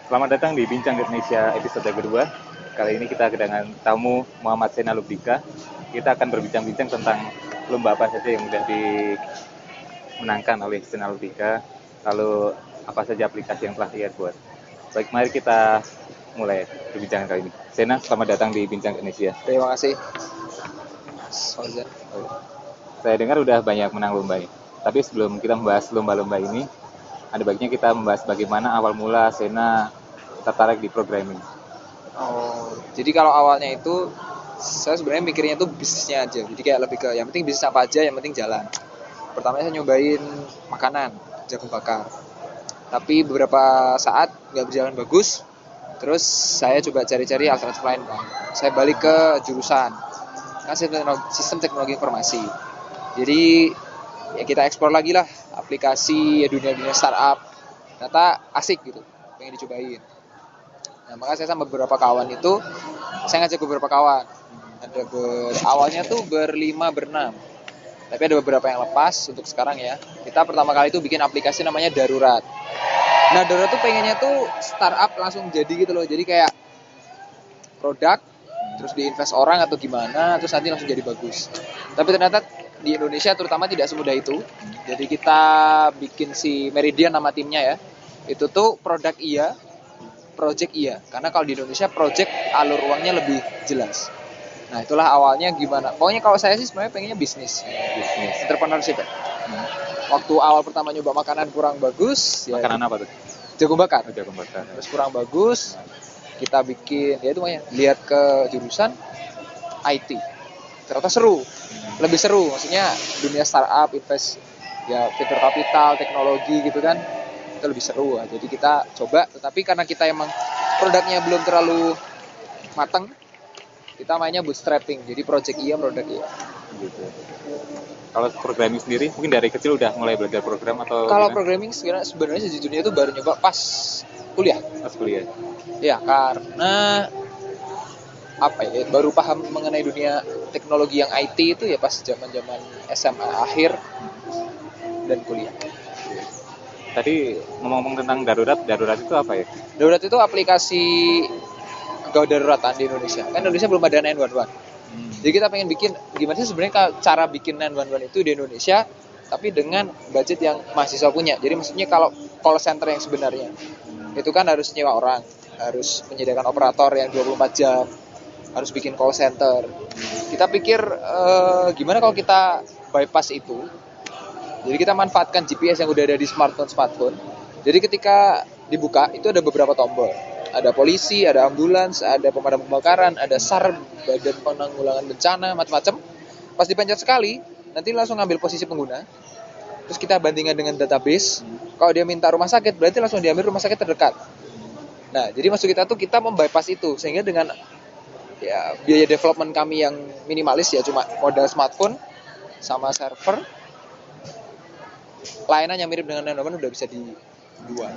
Selamat datang di Bincang Indonesia episode kedua. Kali ini kita kedatangan tamu Muhammad Sena Lubdika. Kita akan berbincang-bincang tentang lomba apa saja yang sudah dimenangkan oleh Sena Lubdika. Lalu apa saja aplikasi yang telah dia buat. Baik, mari kita mulai perbincangan kali ini. Sena, selamat datang di Bincang Indonesia. Terima kasih, Mas Fauzan. Saya dengar udah banyak menang lomba ini. Tapi sebelum kita membahas lomba-lomba ini, ada baiknya kita membahas bagaimana awal mula Sena tertarik di programming. Oh, jadi kalau awalnya itu saya sebenarnya mikirnya itu bisnisnya aja. Jadi kayak lebih ke yang penting bisnis apa aja, yang penting jalan. Pertama saya nyobain makanan, jagung bakar. Tapi beberapa saat nggak berjalan bagus. Terus saya coba cari-cari alternatif lain, Bang. Saya balik ke jurusan kan sistem teknologi informasi. Jadi ya kita eksplor lagi lah aplikasi dunia-dunia startup. Ternyata asik gitu, pengen dicobain. Nah, maka saya sama beberapa kawan itu, saya ngajak beberapa kawan. Awalnya tuh berlima, berenam. Tapi ada beberapa yang lepas untuk sekarang ya. Kita pertama kali itu bikin aplikasi namanya Darurat. Nah, Darurat tuh pengennya tuh startup langsung jadi gitu loh. Jadi kayak produk, terus diinvest orang atau gimana, terus nanti langsung jadi bagus. Tapi ternyata di Indonesia terutama tidak semudah itu. Jadi kita bikin si Meridian nama timnya ya. Itu tuh produk iya, project iya. Karena kalau di Indonesia project alur uangnya lebih jelas. Nah, itulah awalnya gimana. Pokoknya kalau saya sih sebenarnya pengennya bisnis. Entrepreneurship ya. Waktu awal pertama nyoba makanan kurang bagus. Makanan apa tuh? Jagung bakar. Jagung bakar. Terus kurang bagus. Kita bikin, ya itu makanya, lihat ke jurusan IT. Ternyata seru. Lebih seru. Maksudnya dunia startup, invest, ya venture capital, teknologi gitu kan. Itu lebih seru. Jadi kita coba, tetapi karena kita emang produknya belum terlalu matang, kita mainnya bootstrapping. Jadi project iya, produk iya. Gitu. Kalau programming sendiri, mungkin dari kecil udah mulai belajar program atau Kalau gimana? programming sebenarnya sejujurnya itu baru nyoba pas kuliah. Pas kuliah. Ya, karena apa ya, baru paham mengenai dunia teknologi yang IT itu ya pas zaman-zaman SMA akhir dan kuliah. Tadi ngomong-ngomong tentang darurat itu apa ya? Darurat itu aplikasi gawat daruratan di Indonesia. Kan Indonesia belum ada 911. Jadi kita pengen bikin gimana sih sebenarnya cara bikin 911 itu di Indonesia tapi dengan budget yang mahasiswa punya. Jadi maksudnya kalau call center yang sebenarnya itu kan harus nyewa orang, harus menyediakan operator yang 24 jam, harus bikin call center. Kita pikir gimana kalau kita bypass itu. Jadi kita manfaatkan GPS yang udah ada di smartphone. Jadi ketika dibuka itu ada beberapa tombol. Ada polisi, ada ambulans, ada pemadam kebakaran, ada SAR, Badan Penanggulangan Bencana, macam-macam. Pas dipencet sekali, nanti langsung ngambil posisi pengguna. Terus kita bandingkan dengan database. Kalau dia minta rumah sakit, berarti langsung diambil rumah sakit terdekat. Nah, jadi maksud kita tuh kita membypass itu. Sehingga dengan ya biaya development kami yang minimalis ya cuma modal smartphone sama server, layanan yang mirip dengan 911 udah bisa dijual.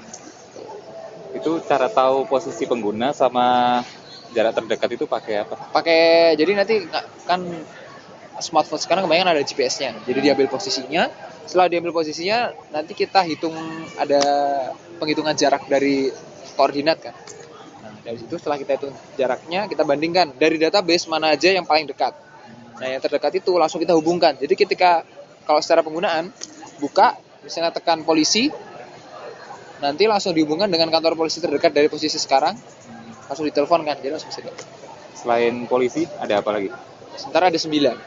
Itu cara tahu posisi pengguna sama jarak terdekat itu pakai apa? Jadi nanti kan smartphone sekarang kebanyakan ada GPS-nya. Jadi diambil posisinya. Setelah diambil posisinya, nanti kita hitung, ada penghitungan jarak dari koordinat kan. Nah, dari situ setelah kita hitung jaraknya, kita bandingkan dari database mana aja yang paling dekat. Nah, yang terdekat itu langsung kita hubungkan. Jadi ketika kalau secara penggunaan buka, misalnya tekan polisi, nanti langsung dihubungkan dengan kantor polisi terdekat dari posisi sekarang, langsung ditelepon kan, jadi langsung bisa lihat. Selain polisi, ada apa lagi? Sementara ada 9.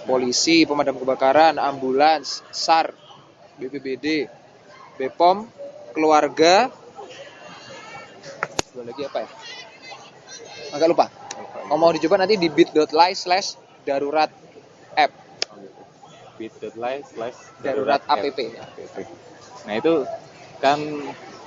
Polisi, pemadam kebakaran, ambulans, SAR, BPBD, BPOM, keluarga, dua lagi apa ya? Agak lupa. Kalau mau dicoba nanti di bit.ly/darurat app. bit.ly/darurat app. Nah itu kan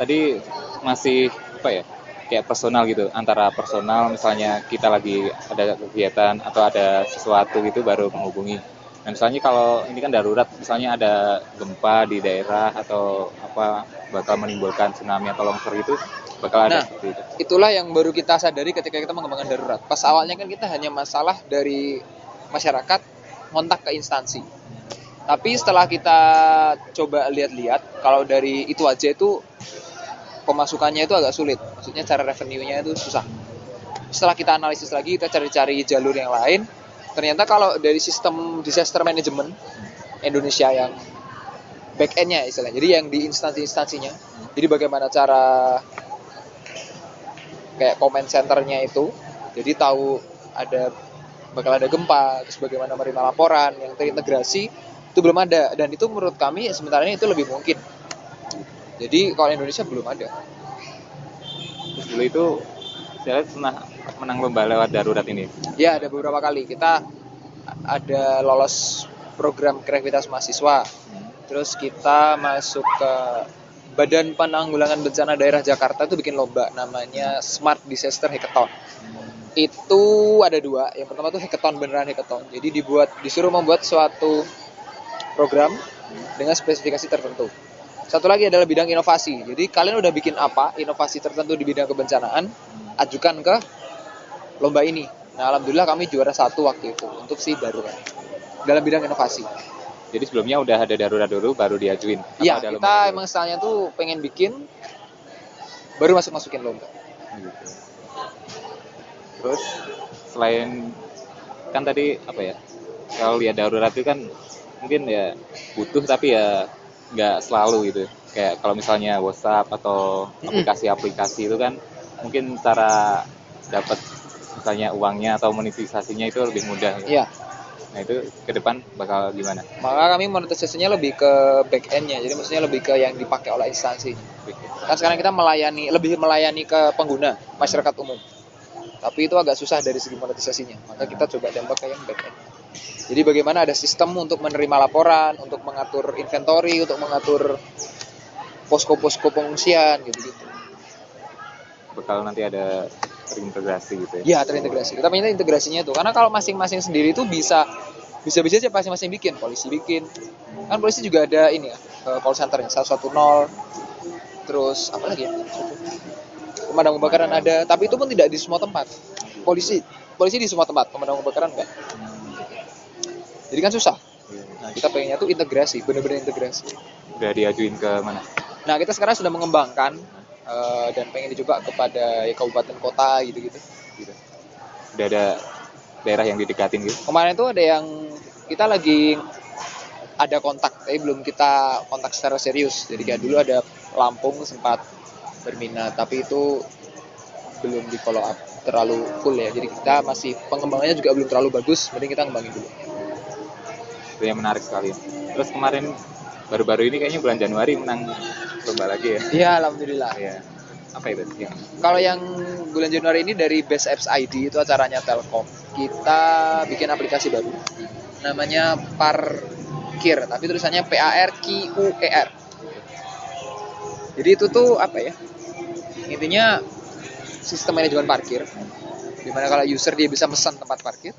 tadi masih apa ya, kayak personal gitu, antara personal misalnya kita lagi ada kegiatan atau ada sesuatu gitu baru menghubungi. Nah misalnya kalau ini kan darurat, misalnya ada gempa di daerah atau apa bakal menimbulkan tsunami atau longsor gitu, bakal ada seperti itu. Itulah yang baru kita sadari ketika kita mengembangkan darurat. Pas awalnya kan kita hanya masalah dari masyarakat kontak ke instansi. Tapi setelah kita coba lihat-lihat, kalau dari itu aja itu pemasukannya itu agak sulit. Maksudnya cara revenue-nya itu susah. Setelah kita analisis lagi, kita cari-cari jalur yang lain. Ternyata kalau dari sistem disaster management Indonesia yang back end-nya istilahnya, jadi yang di instansi-instansinya, jadi bagaimana cara kayak comment center-nya itu, jadi tahu bakal ada gempa, terus bagaimana menerima laporan yang terintegrasi, itu belum ada. Dan itu menurut kami sementara ini itu lebih mungkin. Jadi kalau Indonesia belum ada. Terus dulu itu saya pernah menang lomba lewat darurat ini. Ya, ada beberapa kali kita ada lolos program kreativitas mahasiswa. Terus kita masuk ke Badan Penanggulangan Bencana Daerah Jakarta itu bikin lomba namanya Smart Disaster Hackathon. Itu ada 2. Yang pertama tuh hackathon, beneran hackathon. Jadi disuruh membuat suatu program dengan spesifikasi tertentu. Satu lagi adalah bidang inovasi. Jadi kalian udah bikin apa, inovasi tertentu di bidang kebencanaan, ajukan ke lomba ini. Nah, alhamdulillah kami juara 1 waktu itu untuk si darurat dalam bidang inovasi. Jadi sebelumnya udah ada darurat dulu baru diajuin. Iya, kita emang stylenya tuh pengen bikin baru masukin lomba. Gitu. Terus selain kan tadi apa ya? Kalau lihat darurat itu kan mungkin ya butuh tapi ya nggak selalu gitu. Kayak kalau misalnya WhatsApp atau aplikasi-aplikasi itu kan mungkin cara dapat misalnya uangnya atau monetisasinya itu lebih mudah. Gitu. Iya. Nah itu ke depan bakal gimana? Maka kami monetisasinya lebih ke back end-nya, jadi maksudnya lebih ke yang dipakai oleh instansi. Kan sekarang kita lebih melayani ke pengguna, masyarakat umum. Tapi itu agak susah dari segi monetisasinya, maka kita coba tembak ke yang back end. Jadi bagaimana ada sistem untuk menerima laporan, untuk mengatur inventory, untuk mengatur posko-posko pengungsian gitu-gitu. Bakal nanti ada terintegrasi gitu ya? Ya, terintegrasi. Kita pengen integrasinya itu, karena kalau masing-masing sendiri itu bisa aja masing-masing bikin. Polisi bikin, kan polisi juga ada ini ya, call center-nya 110, terus apa lagi ya? Pemadam kebakaran ada, tapi itu pun tidak di semua tempat. Polisi di semua tempat, pemadam kebakaran enggak. Jadi kan susah. Nah, kita pengennya tuh integrasi, benar-benar integrasi. Udah diajuin ke mana? Nah, kita sekarang sudah mengembangkan dan pengen dicoba kepada kabupaten kota gitu-gitu. Udah ada daerah yang didekatin gitu? Kemarin tuh ada yang kita lagi ada kontak, tapi belum kita kontak secara serius. Jadi kayak dulu ada Lampung sempat berminat, tapi itu belum di follow up terlalu full ya. Jadi kita masih pengembangannya juga belum terlalu bagus, mending kita ngembangin dulu. Itu yang menarik sekali. Terus kemarin baru-baru ini kayaknya bulan Januari menang lomba lagi ya? Iya, alhamdulillah. Iya. Apa itu yang? Kalau yang bulan Januari ini dari Best Apps ID, itu acaranya Telkom. Kita bikin aplikasi baru, namanya Parkir, tapi tulisannya PARQUER. Jadi itu tuh apa ya? Intinya sistem manajemen parkir, dimana kalau user dia bisa pesan tempat parkir.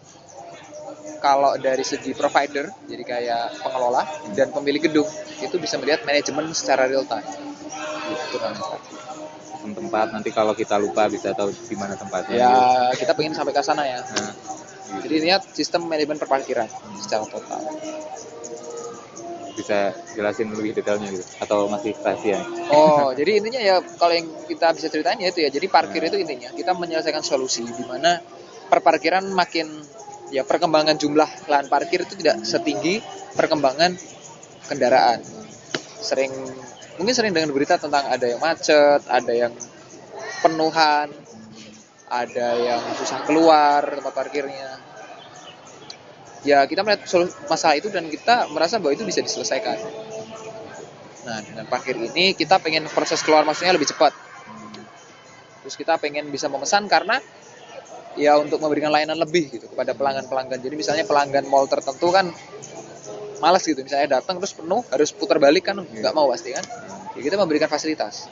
Kalau dari segi provider, jadi kayak pengelola dan pemilik gedung, itu bisa melihat manajemen secara real time. Itu namanya. Tempat nanti kalau kita lupa bisa tahu di mana tempatnya. Ya, kita pengen sampai ke sana ya. Nah, gitu. Jadi ini sistem manajemen perparkiran secara total. Bisa jelasin lebih detailnya gitu atau masih rahasia? Oh, jadi intinya ya kalau yang kita bisa ceritain ya itu ya. Jadi parkir itu intinya kita menyelesaikan solusi di mana perparkiran makin ya, perkembangan jumlah lahan parkir itu tidak setinggi perkembangan kendaraan. Mungkin sering dengan berita tentang ada yang macet, ada yang penuhan, ada yang susah keluar tempat parkirnya. Ya, kita melihat masalah itu dan kita merasa bahwa itu bisa diselesaikan. Nah, dengan parkir ini kita pengen proses keluar masuknya lebih cepat. Terus kita pengen bisa memesan karena ya untuk memberikan layanan lebih gitu kepada pelanggan-pelanggan. Jadi misalnya pelanggan mall tertentu kan malas gitu, misalnya datang terus penuh harus putar balik kan nggak mau pasti kan. Ya kita memberikan fasilitas.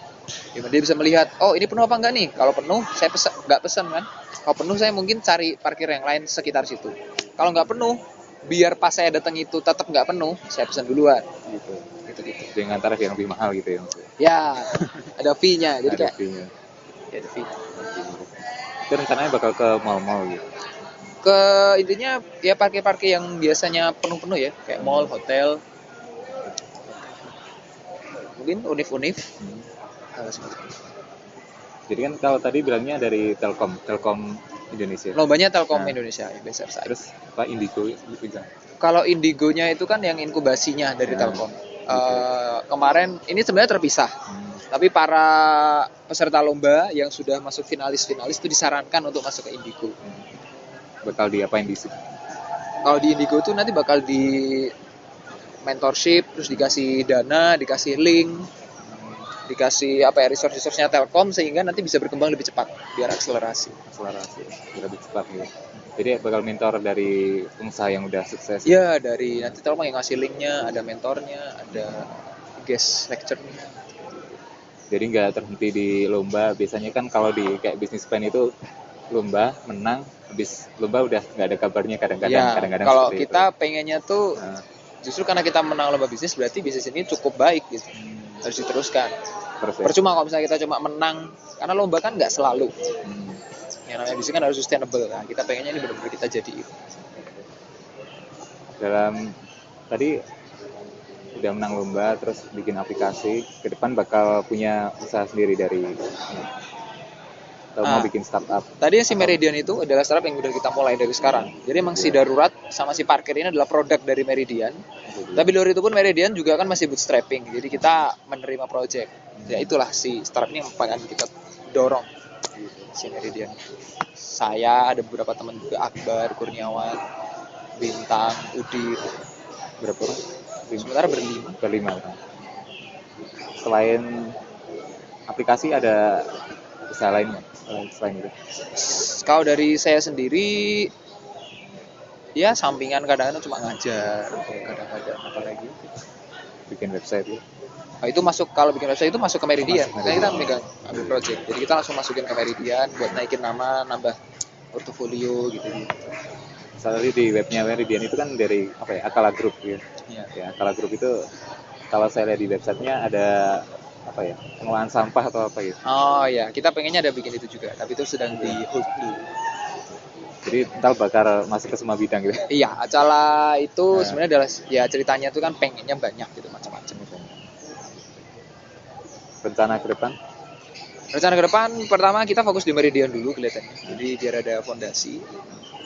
Gimana dia bisa melihat, oh ini penuh apa enggak nih? Kalau penuh saya nggak pesan kan. Kalau penuh saya mungkin cari parkir yang lain sekitar situ. Kalau nggak penuh, biar pas saya datang itu tetap nggak penuh, saya pesan duluan. Gitu. Dengan tarif yang lebih mahal gitu ya? Ya, ada fee-nya. Jadi ada kayak fee-nya. Ya, ada fee. Itu rencananya bakal ke mall-mall gitu? Ke intinya ya parkir-parkir yang biasanya penuh-penuh ya, kayak mall, hotel, mungkin univ-univ. hal semacam itu. Jadi kan kalau tadi bilangnya dari Telkom Indonesia. Lombanya Telkom Nah. Indonesia besar saya. Terus apa Indigo itu juga? Kalau Indigo-nya itu kan yang inkubasinya dari Nah, Telkom. gitu. Kemarin ini sebenarnya terpisah. Tapi para peserta lomba yang sudah masuk finalis itu disarankan untuk masuk ke Indigo. Bakal diapain di situ? Kalau di Indigo tuh nanti bakal di mentorship, terus dikasih dana, dikasih link, dikasih apa ya resource-nya Telkom sehingga nanti bisa berkembang lebih cepat biar akselerasi Lebih cepat gitu. Jadi bakal mentor dari pengusaha yang udah sukses. ya. Dari nanti Telkom yang ngasih linknya, ada mentornya, ada guest lecture-nya. Jadi nggak terhenti di lomba. Biasanya kan kalau di kayak bisnis plan itu lomba menang, habis lomba udah nggak ada kabarnya kadang-kadang. Ya, kalau kita pengennya tuh justru karena kita menang lomba bisnis berarti bisnis ini cukup baik gitu. Harus diteruskan. Terus ya? Percuma kalau misalnya kita cuma menang, karena lomba kan nggak selalu. Yang namanya bisnis kan harus sustainable. Nah, kita pengennya ini benar-benar kita jadiin. Dalam tadi udah menang lomba, terus bikin aplikasi, ke depan bakal punya usaha sendiri dari atau mau bikin startup. Tadi si Meridian itu adalah startup yang udah kita mulai dari sekarang. Jadi emang si Darurat sama si Parkir ini adalah produk dari Meridian. Tapi luar itu pun Meridian juga kan masih bootstrapping. Jadi kita menerima project. Ya itulah si startup ini yang akan kita dorong si Meridian. Saya ada beberapa teman juga, Akbar, Kurniawan, Bintang, Udi. Berapa orang? Sementara berlima. Selain aplikasi ada usaha lainnya selain itu? Kalau dari saya sendiri, ya sampingan kadang-kadang cuma ngajar, kadang-kadang apa lagi? Bikin website ya? Nah, itu masuk, kalau bikin website itu masuk ke Meridian. Karena kita memegang ambil project. Jadi kita langsung masukin ke Meridian buat naikin nama, nambah portofolio gitu. Soalnya di webnya Meridian itu kan dari apa ya, Akala Group ya. Ya, Akala Group itu kalau saya lihat di websitenya ada apa ya, pengolahan sampah atau apa gitu. Oh ya, kita pengennya ada bikin itu juga, tapi itu sedang di hold dulu. Jadi ntar bakal masuk ke semua bidang gitu. Iya, Acala itu sebenarnya adalah ya ceritanya itu kan pengennya banyak gitu, macam-macam. Rencana ke depan? Rencana ke depan pertama kita fokus di Meridian dulu kelihatannya. Jadi biar ada fondasi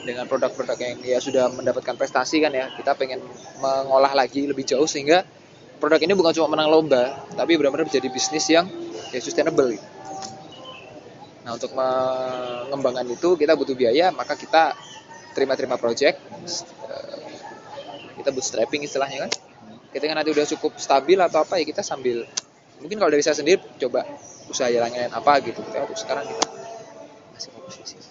dengan produk-produk yang ya sudah mendapatkan prestasi kan ya. Kita pengen mengolah lagi lebih jauh sehingga produk ini bukan cuma menang lomba, tapi benar-benar menjadi bisnis yang ya sustainable. Nah, untuk mengembangkan itu kita butuh biaya, maka kita terima project, kita bootstrapping istilahnya kan. Ketika nanti udah cukup stabil atau apa ya kita sambil, mungkin kalau dari saya sendiri coba usaha yang lain apa gitu. Untuk sekarang kita masih fokus di sini.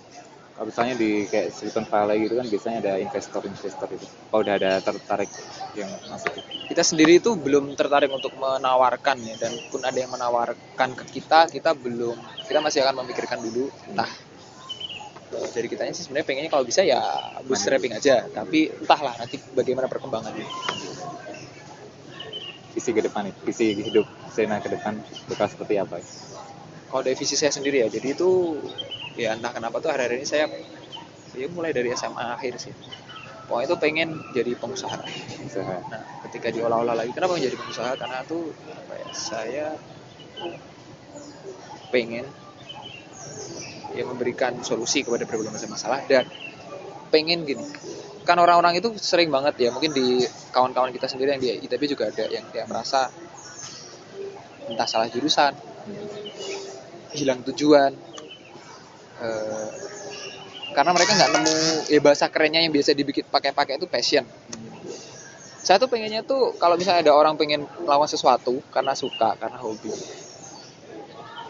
Kalau misalnya di kayak Silicon Valley gitu kan biasanya ada investor itu. Kalau udah ada tertarik yang masuk. Kita sendiri itu belum tertarik untuk menawarkan ya, dan pun ada yang menawarkan ke kita belum, kita masih akan memikirkan dulu. Entah dari kitanya sih sebenarnya pengennya kalau bisa ya bootstrapping aja, tapi entahlah nanti bagaimana perkembangannya. Visi ke depan, visi hidup Sena ke depan bakal seperti apa? Kalau dari visi saya sendiri ya, jadi itu ya entah kenapa tuh hari-hari ini saya ya mulai dari SMA akhir sih. Pokoknya itu pengen jadi pengusaha. Nah, ketika diolah-olah lagi, kenapa menjadi pengusaha? Karena tuh apa ya, saya pengen ya memberikan solusi kepada berbagai macam masalah, dan pengen gini. Kan orang-orang itu sering banget ya, mungkin di kawan-kawan kita sendiri yang di ITB juga ada yang kayak merasa entah salah jurusan, hilang tujuan, karena mereka nggak nemu ya bahasa kerennya yang biasa dibikin pakai itu passion. Saya tuh pengennya tuh kalau misalnya ada orang pengen melakukan sesuatu karena suka, karena hobi,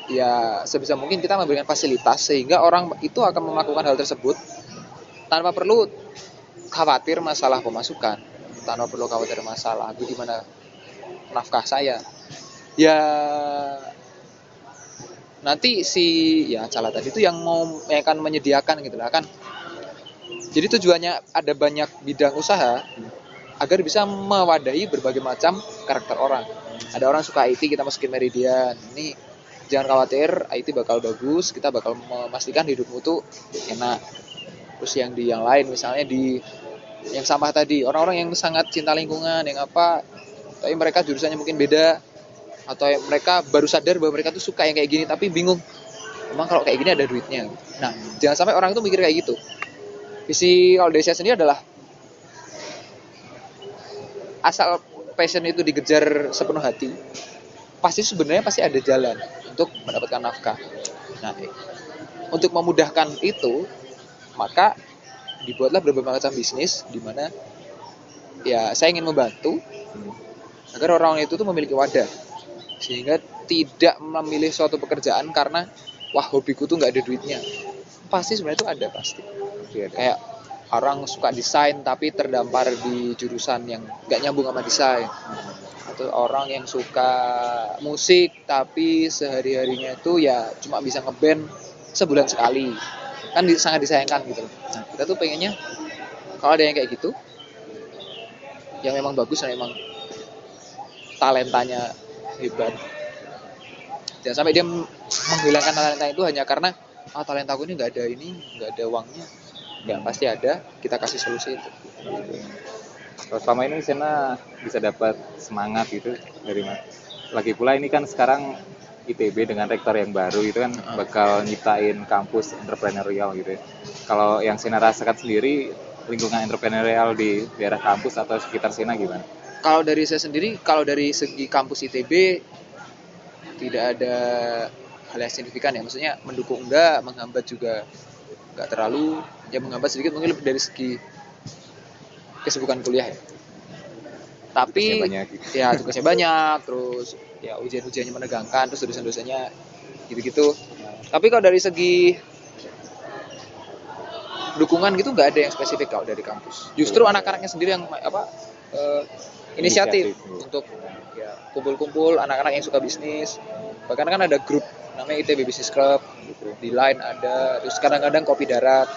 ya sebisa mungkin kita memberikan fasilitas sehingga orang itu akan melakukan hal tersebut tanpa perlu khawatir masalah pemasukan, tanpa perlu khawatir masalah di mana nafkah saya. Ya nanti si ya Acala tadi itu yang akan menyediakan gitu lah kan. Jadi tujuannya ada banyak bidang usaha agar bisa mewadahi berbagai macam karakter orang. Ada orang suka IT, kita masukin Meridian. Ini jangan khawatir, IT bakal bagus, kita bakal memastikan hidupmu tuh enak. Terus yang lain misalnya di yang sampah tadi, orang-orang yang sangat cinta lingkungan, yang apa, tapi mereka jurusannya mungkin beda, atau mereka baru sadar bahwa mereka tuh suka yang kayak gini tapi bingung emang kalau kayak gini ada duitnya. Nah, jangan sampai orang itu mikir kayak gitu. Visi kalau dari saya sendiri adalah asal passion itu digejar sepenuh hati, sebenarnya pasti ada jalan untuk mendapatkan nafkah. Nah, untuk memudahkan itu, maka dibuatlah berbagai macam bisnis di mana ya saya ingin membantu agar orang itu tuh memiliki wadah, sehingga tidak memilih suatu pekerjaan karena wah hobiku tuh nggak ada duitnya. Pasti sebenarnya itu ada pasti. Kayak orang suka desain tapi terdampar di jurusan yang nggak nyambung sama desain, atau orang yang suka musik tapi sehari-harinya itu ya cuma bisa ngeband sebulan sekali, kan sangat disayangkan gitu. Nah, kita tuh pengennya kalau ada yang kayak gitu yang memang bagus dan memang talentanya hebat, jangan sampai dia menghilangkan talenta itu hanya karena talentaku ini nggak ada uangnya. Ya pasti ada, kita kasih solusi itu. Kalau selama ini Sena bisa dapat semangat gitu dari mana? Lagi pula ini kan sekarang ITB dengan rektor yang baru itu kan bakal nyiptain kampus entrepreneurial gitu ya. Kalau yang Sena rasakan sendiri, lingkungan entrepreneurial di daerah kampus atau sekitar Sena gimana? Kalau dari saya sendiri, kalau dari segi kampus ITB tidak ada hal yang signifikan ya, maksudnya mendukung enggak, menghambat juga enggak terlalu, ya menghambat sedikit mungkin lebih dari segi kesibukan kuliah ya. Tapi ya tugasnya banyak, terus ya ujian-ujiannya menegangkan, terus dosen-dosennya gitu-gitu. Tapi kalau dari segi dukungan gitu nggak ada yang spesifik kalau dari kampus. Justru anak-anaknya sendiri yang inisiatif untuk ya kumpul-kumpul anak-anak yang suka bisnis. Bahkan kan ada grup namanya ITB Business Club, di Line ada, terus kadang-kadang Kopi Darat.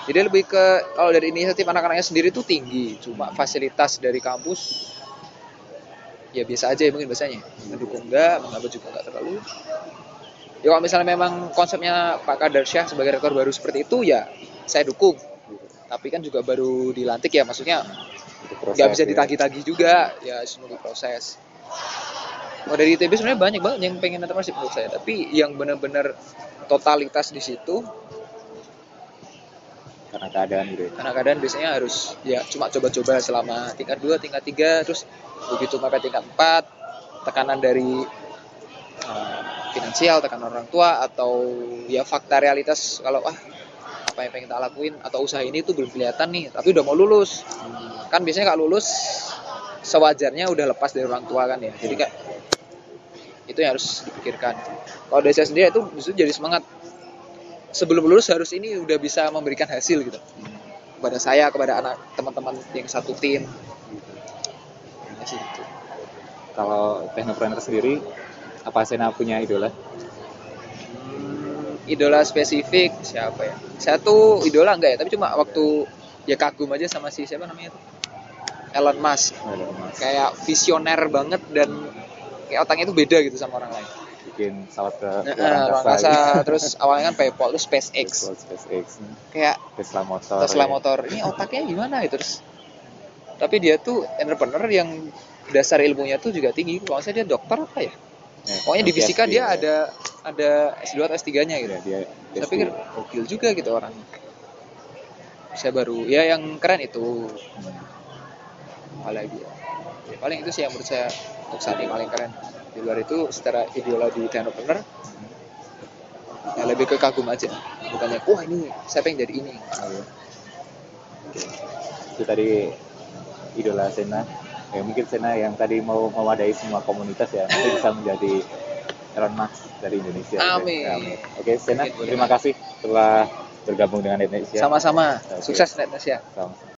Jadi lebih ke kalau dari inisiatif anak-anaknya sendiri tuh tinggi, cuma fasilitas dari kampus ya biasa aja ya mungkin biasanya. Mendukung enggak, menghambat juga enggak terlalu. Ya kalau misalnya memang konsepnya Pak Kadarsyah sebagai rektor baru seperti itu ya saya dukung. Tapi kan juga baru dilantik ya, maksudnya nggak bisa ditagih-tagih juga, ya nunggu proses. Kalau dari ITB sebenarnya banyak banget yang pengen entrepreneurship menurut saya, tapi yang benar-benar totalitas di situ karena keadaan gitu. Karena keadaan biasanya harus ya cuma coba-coba selama tingkat 2, tingkat 3, terus begitu sampai tingkat 4, tekanan dari finansial, tekanan orang tua, atau ya fakta realitas kalau apa yang pengen tak lakuin atau usaha ini tuh belum kelihatan nih, tapi udah mau lulus. Kan biasanya kalau lulus sewajarnya udah lepas dari orang tua kan ya. Jadi kayak itu yang harus dipikirkan. Kalau dari saya sendiri itu justru jadi semangat. Sebelum lulus harus ini udah bisa memberikan hasil gitu. Kepada saya, kepada anak teman-teman yang satu tim. Gitu. Kalau teknopreneur sendiri, apa Sena punya idola? Idola spesifik siapa ya? Saya tuh idola enggak ya, tapi cuma waktu ya kagum aja sama siapa namanya tuh? Elon Musk. Kayak visioner banget dan kayak otaknya itu beda gitu sama orang lain. Bikin pesawat ke ruang angkasa gitu. Terus awalnya kan PayPal, terus SpaceX. Kayak Tesla motor. Ini otaknya gimana gitu terus. Tapi dia tuh entrepreneur yang dasar ilmunya tuh juga tinggi. Kalau saya dia dokter apa ya? Pokoknya di fisika dia ada S2 atau S3-nya gitu. Saya pikir gokil juga gitu orangnya. Saya baru ya yang keren itu. Apalagi ya. Paling itu sih yang menurut saya untuk saat ini paling keren. Di luar itu secara idola di entrepreneur ya lebih ke kagum aja. Bukannya wah ini saya pengen jadi ini. Itu tadi idola Sena. Ya mungkin Sena yang tadi mau mewadai semua komunitas ya, nanti bisa menjadi Elon Musk dari Indonesia. Amin. Ya. Oke, Sena, terima kasih telah bergabung dengan Indonesia. Sama-sama. Sukses Indonesia. Sama.